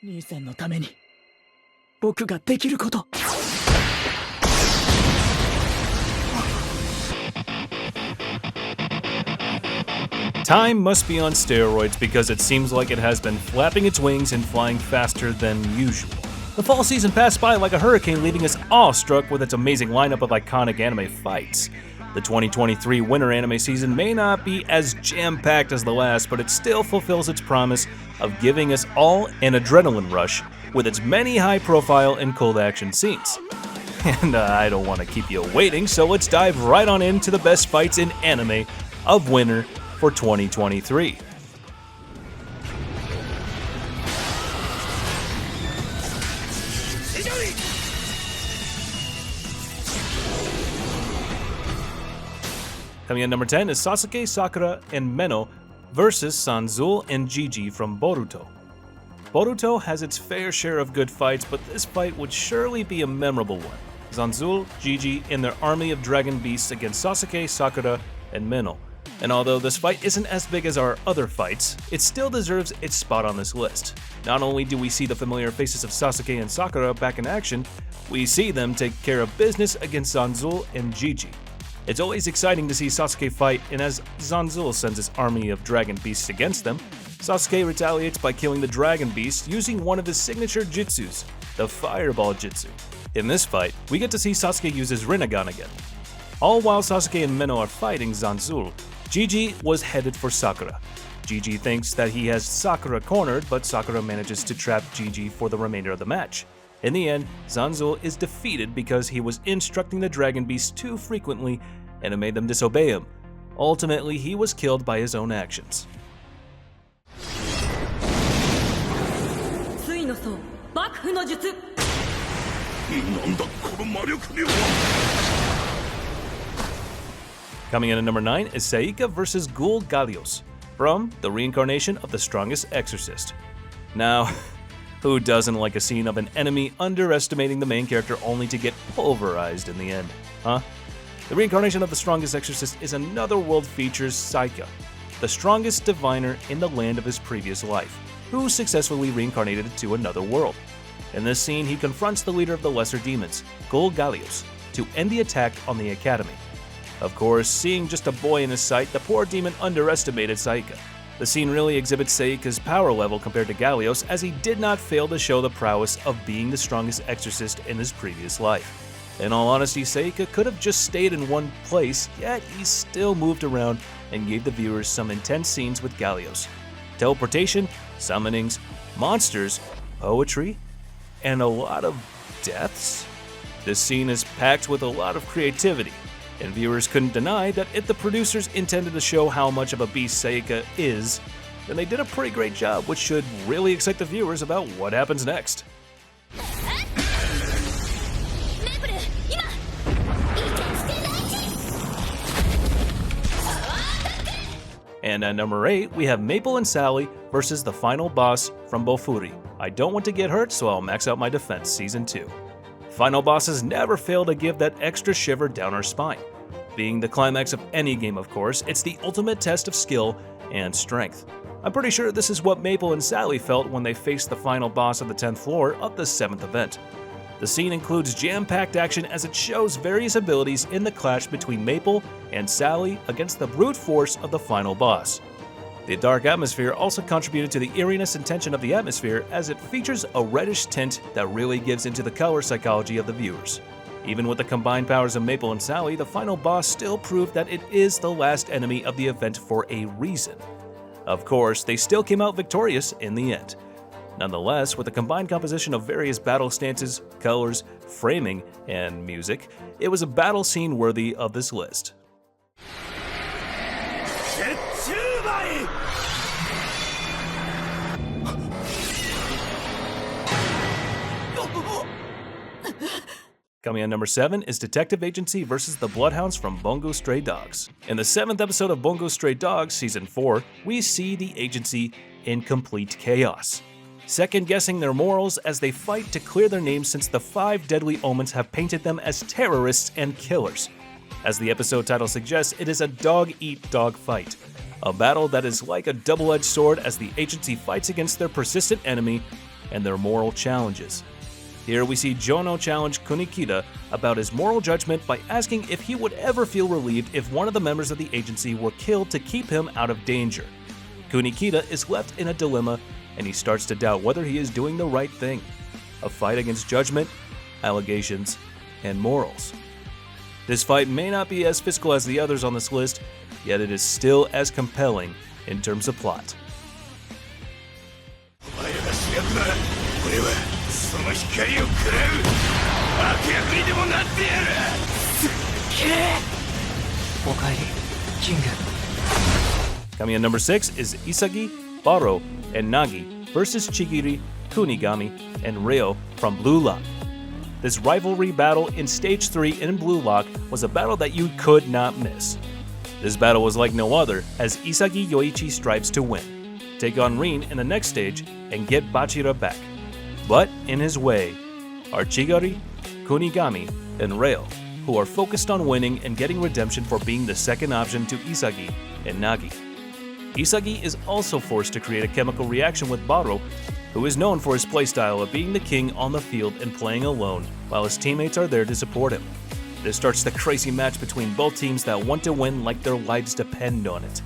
兄さんのために僕ができること。 Time must be on steroids because it seems like it has been flapping its wings and flying faster than usual. The fall season passed by like a hurricane, leaving us awestruck with its amazing lineup of iconic anime fights. The 2023 winter anime season may not be as jam-packed as the last, but it still fulfills its promise of giving us all an adrenaline rush with its many high-profile and cold action scenes. And I don't want to keep you waiting, so let's dive right on into the best fights in anime of winter for 2023. Coming in number 10 is Sasuke, Sakura, and Meno versus Zansul and Jiji from Boruto. Boruto has its fair share of good fights, but this fight would surely be a memorable one. Zansul, Jiji, and their army of dragon beasts against Sasuke, Sakura, and Meno. And although this fight isn't as big as our other fights, it still deserves its spot on this list. Not only do we see the familiar faces of Sasuke and Sakura back in action, we see them take care of business against Zansul and Jiji. It's always exciting to see Sasuke fight, and as Zansul sends his army of dragon beasts against them, Sasuke retaliates by killing the dragon beast using one of his signature jutsus, the Fireball Jutsu. In this fight, we get to see Sasuke use his Rinnegan again. All while Sasuke and Meno are fighting Zansul, Jiji was headed for Sakura. Jiji thinks that he has Sakura cornered, but Sakura manages to trap Jiji for the remainder of the match. In the end, Zansul is defeated because he was instructing the dragon beasts too frequently and it made them disobey him. Ultimately, he was killed by his own actions. Coming in at number 9 is Saika vs. GULL GALEOS from The Reincarnation of the Strongest Exorcist. Now, who doesn't like a scene of an enemy underestimating the main character only to get pulverized in the end, huh? The Reincarnation of the Strongest Exorcist is another world features Saika, the strongest diviner in the land of his previous life, who successfully reincarnated to another world. In this scene, he confronts the leader of the lesser demons, GULL GALEOS, to end the attack on the academy. Of course, seeing just a boy in his sight, the poor demon underestimated Saika. The scene really exhibits Saika's power level compared to Galeos, as he did not fail to show the prowess of being the strongest exorcist in his previous life. In all honesty, Saika could have just stayed in one place, yet he still moved around and gave the viewers some intense scenes with Galeos. Teleportation, summonings, monsters, poetry, and a lot of deaths? This scene is packed with a lot of creativity, and viewers couldn't deny that if the producers intended to show how much of a beast Saika is, then they did a pretty great job, which should really excite the viewers about what happens next. And at number 8, we have Maple and Sally versus the final boss from BOFURI. I don't want to get hurt, so I'll max out my defense, Season 2. Final bosses never fail to give that extra shiver down our spine. Being the climax of any game, of course, it's the ultimate test of skill and strength. I'm pretty sure this is what Maple and Sally felt when they faced the final boss of the 10th floor of the 7th event. The scene includes jam-packed action as it shows various abilities in the clash between Maple and Sally against the brute force of the final boss. The dark atmosphere also contributed to the eeriness and tension of the atmosphere, as it features a reddish tint that really gives into the color psychology of the viewers. Even with the combined powers of Maple and Sally, the final boss still proved that it is the last enemy of the event for a reason. Of course, they still came out victorious in the end. Nonetheless, with a combined composition of various battle stances, colors, framing, and music, it was a battle scene worthy of this list. Coming in number 7 is Detective Agency vs. the Bloodhounds from BONGOU Stray Dogs. In the 7th episode of BONGOU Stray Dogs Season 4, we see the agency in complete chaos, second-guessing their morals as they fight to clear their names, since the 5 deadly omens have painted them as terrorists and killers. As the episode title suggests, it is a dog-eat-dog fight, a battle that is like a double-edged sword as the agency fights against their persistent enemy, and their moral challenges. Here we see Jono challenge Kunikida about his moral judgment by asking if he would ever feel relieved if one of the members of the agency were killed to keep him out of danger. Kunikida is left in a dilemma, and he starts to doubt whether he is doing the right thing. A fight against judgment, allegations, and morals. This fight may not be as physical as the others on this list, yet it is still as compelling in terms of plot. Coming in number 6 is Isagi, Baro, and Nagi versus Chigiri, Kunigami, and Ryo from Blue Lock. This rivalry battle in Stage 3 in Blue Lock was a battle that you could not miss. This battle was like no other, as Isagi Yoichi strives to win, take on Rin in the next stage, and get Bachira back. But in his way are Chigiri, Kunigami, and Ryo, who are focused on winning and getting redemption for being the second option to Isagi and Nagi. Isagi is also forced to create a chemical reaction with Baro, who is known for his playstyle of being the king on the field and playing alone, while his teammates are there to support him. This starts the crazy match between both teams that want to win like their lives depend on it.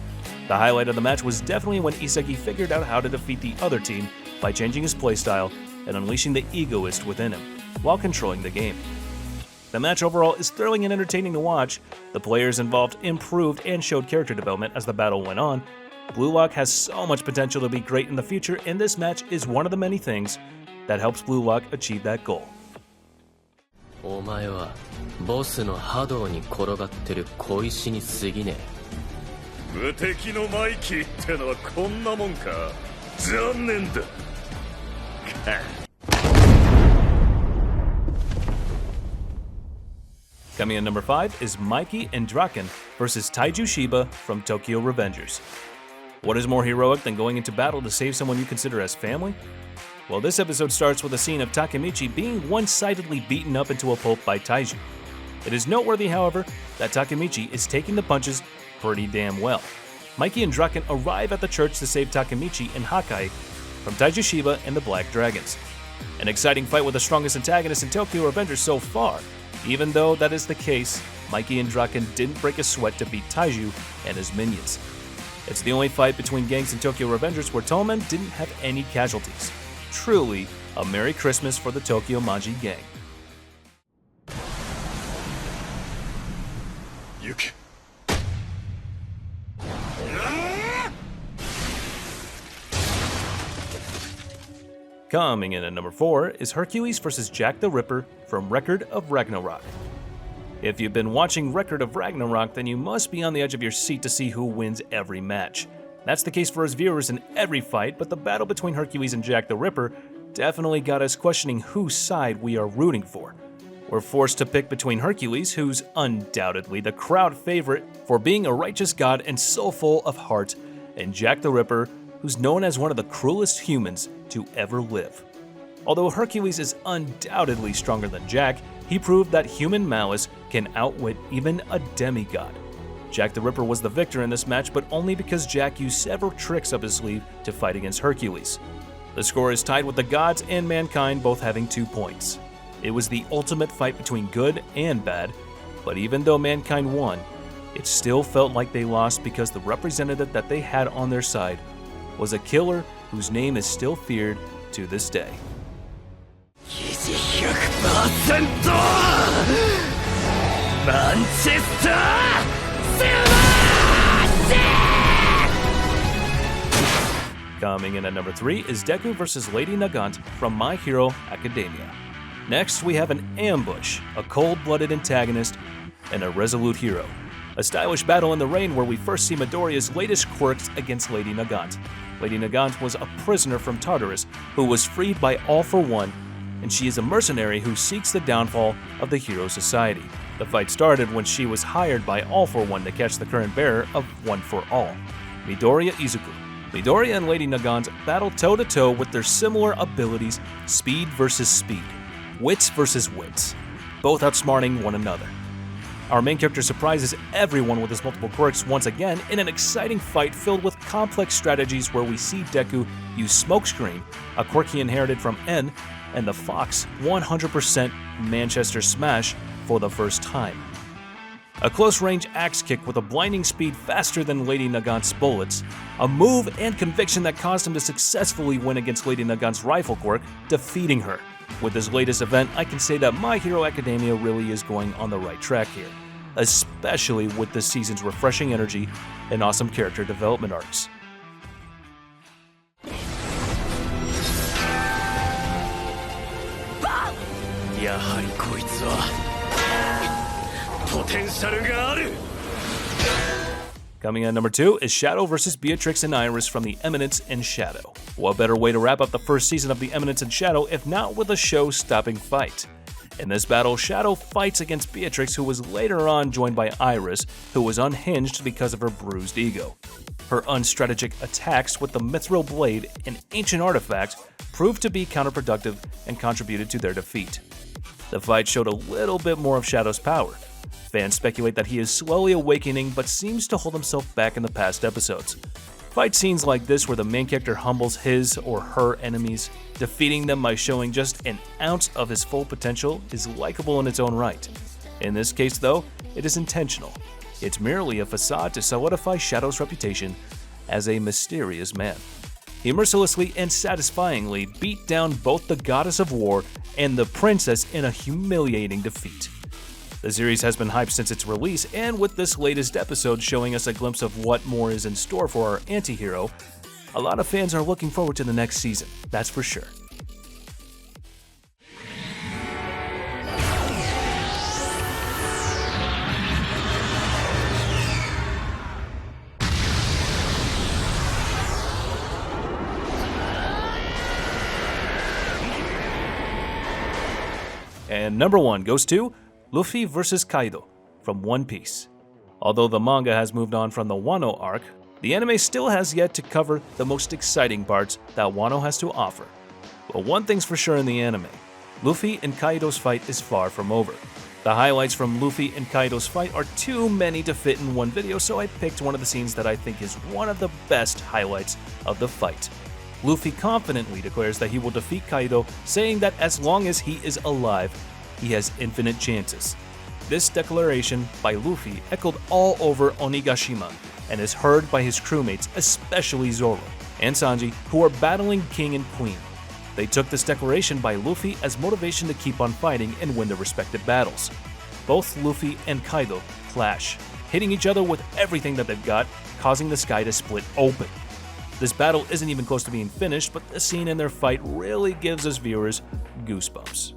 The highlight of the match was definitely when Isagi figured out how to defeat the other team by changing his playstyle and unleashing the egoist within him, while controlling the game. The match overall is thrilling and entertaining to watch. The players involved improved and showed character development as the battle went on. Blue Lock has so much potential to be great in the future, and this match is one of the many things that helps Blue Lock achieve that goal. お前はボスの波動に転がってる小石に過ぎねえ。無敵のマイキーってのはこんなもんか。残念だ。Coming in number 5 is Mikey and Draken versus Taiju Shiba from Tokyo Revengers. What is more heroic than going into battle to save someone you consider as family? Well, this episode starts with a scene of Takemichi being one-sidedly beaten up into a pulp by Taiju. It is noteworthy, however, that Takemichi is taking the punches pretty damn well. Mikey and Draken arrive at the church to save Takemichi and Hakai from Taiju Shiba and the Black Dragons. An exciting fight with the strongest antagonist in Tokyo Revengers so far. Even though that is the case, Mikey and Draken didn't break a sweat to beat Taiju and his minions. It's the only fight between gangs in Tokyo Revengers where Toman didn't have any casualties. Truly a Merry Christmas for the Tokyo Manji gang. Yuki. Coming in at number 4 is Hercules vs. Jack the Ripper from Record of Ragnarok. If you've been watching Record of Ragnarok, then you must be on the edge of your seat to see who wins every match. That's the case for us viewers in every fight, but the battle between Hercules and Jack the Ripper definitely got us questioning whose side we are rooting for. We're forced to pick between Hercules, who's undoubtedly the crowd favorite for being a righteous god and so full of heart, and Jack the Ripper, who's known as one of the cruelest humans to ever live. Although Hercules is undoubtedly stronger than Jack, he proved that human malice can outwit even a demigod. Jack the Ripper was the victor in this match, but only because Jack used several tricks up his sleeve to fight against Hercules. The score is tied with the gods and mankind both having 2 points. It was the ultimate fight between good and bad, but even though mankind won, it still felt like they lost because the representative that they had on their side was a killer whose name is still feared to this day. Coming in at number 3 is Deku vs. Lady Nagant from My Hero Academia. Next, we have an ambush, a cold-blooded antagonist, and a resolute hero. A stylish battle in the rain where we first see Midoriya's latest quirks against Lady Nagant. Lady Nagant was a prisoner from Tartarus who was freed by All for One, and she is a mercenary who seeks the downfall of the Hero Society. The fight started when she was hired by All for One to catch the current bearer of One for All, Midoriya Izuku. Midoriya and Lady Nagant battle toe-to-toe with their similar abilities, speed versus speed, wits versus wits, both outsmarting one another. Our main character surprises everyone with his multiple quirks once again in an exciting fight filled with complex strategies where we see Deku use Smokescreen, a quirk he inherited from N, and the Fox 100% Manchester Smash for the first time. A close-range axe kick with a blinding speed faster than Lady Nagant's bullets, a move and conviction that caused him to successfully win against Lady Nagant's rifle quirk, defeating her. With this latest event, I can say that My Hero Academia really is going on the right track here, especially with this season's refreshing energy and awesome character development arcs. Coming in number 2 is Shadow vs. Beatrix and Iris from the Eminence and Shadow. What better way to wrap up the first season of the Eminence and Shadow if not with a show-stopping fight? In this battle, Shadow fights against Beatrix, who was later on joined by Iris, who was unhinged because of her bruised ego. Her unstrategic attacks with the Mithril Blade, an ancient artifact, proved to be counterproductive and contributed to their defeat. The fight showed a little bit more of Shadow's power. Fans speculate that he is slowly awakening but seems to hold himself back in the past episodes. Fight scenes like this where the main character humbles his or her enemies, defeating them by showing just an ounce of his full potential, is likable in its own right. In this case though, it is intentional. It's merely a facade to solidify Shadow's reputation as a mysterious man. He mercilessly and satisfyingly beat down both the Goddess of War and the Princess in a humiliating defeat. The series has been hyped since its release, and with this latest episode showing us a glimpse of what more is in store for our anti-hero, a lot of fans are looking forward to the next season, that's for sure. And number 1 goes to Luffy vs. Kaido from One Piece. Although the manga has moved on from the Wano arc, the anime still has yet to cover the most exciting parts that Wano has to offer. But one thing's for sure in the anime, Luffy and Kaido's fight is far from over. The highlights from Luffy and Kaido's fight are too many to fit in one video, so I picked one of the scenes that I think is one of the best highlights of the fight. Luffy confidently declares that he will defeat Kaido, saying that as long as he is alive, he has infinite chances. This declaration by Luffy echoed all over Onigashima and is heard by his crewmates, especially Zoro and Sanji, who are battling King and Queen. They took this declaration by Luffy as motivation to keep on fighting and win their respective battles. Both Luffy and Kaido clash, hitting each other with everything that they've got, causing the sky to split open. This battle isn't even close to being finished, but the scene in their fight really gives us viewers goosebumps.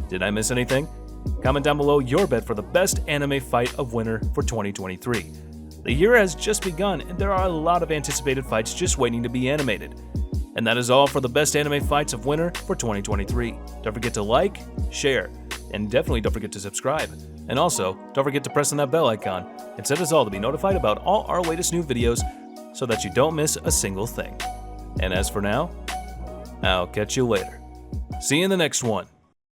Did I miss anything? Comment down below your bet for the best anime fight of winter for 2023. The year has just begun and there are a lot of anticipated fights just waiting to be animated. And that is all for the best anime fights of winter for 2023. Don't forget to like, share, and definitely don't forget to subscribe. And also, don't forget to press on that bell icon and set us all to be notified about all our latest new videos so that you don't miss a single thing. And as for now, I'll catch you later. See you in the next one.